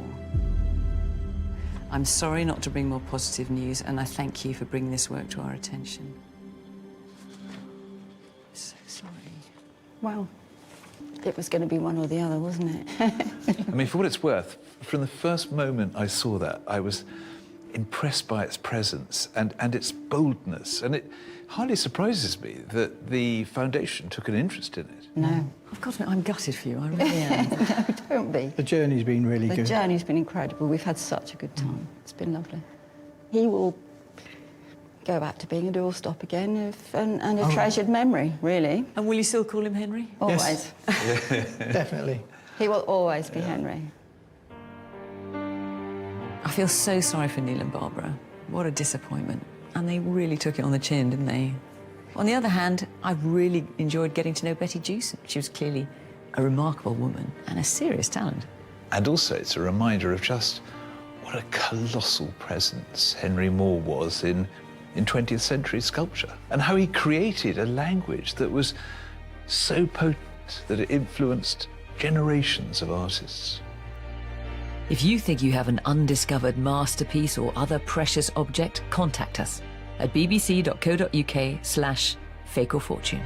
I'm sorry not to bring more positive news, and I thank you for bringing this work to our attention. So sorry. Well, it was going to be one or the other, wasn't it? I mean, for what it's worth, from the first moment I saw that, I was impressed by its presence and its boldness, and it hardly surprises me that the foundation took an interest in it. No. Of course, I'm gutted for you, I really am. No, don't be. The journey's been really The good. journey's been incredible. We've had such a good time. It's been lovely. He will go back to being a doorstop again and a treasured memory, really. And will you still call him Henry? Always. Definitely. He will always be Henry. I feel so sorry for Neil and Barbara. What a disappointment. And they really took it on the chin, didn't they? On the other hand, I really enjoyed getting to know Betty Jewson. She was clearly a remarkable woman and a serious talent. And also, it's a reminder of just what a colossal presence Henry Moore was in 20th century sculpture, and how he created a language that was so potent that it influenced generations of artists. If you think you have an undiscovered masterpiece or other precious object, contact us at bbc.co.uk/fakeorfortune.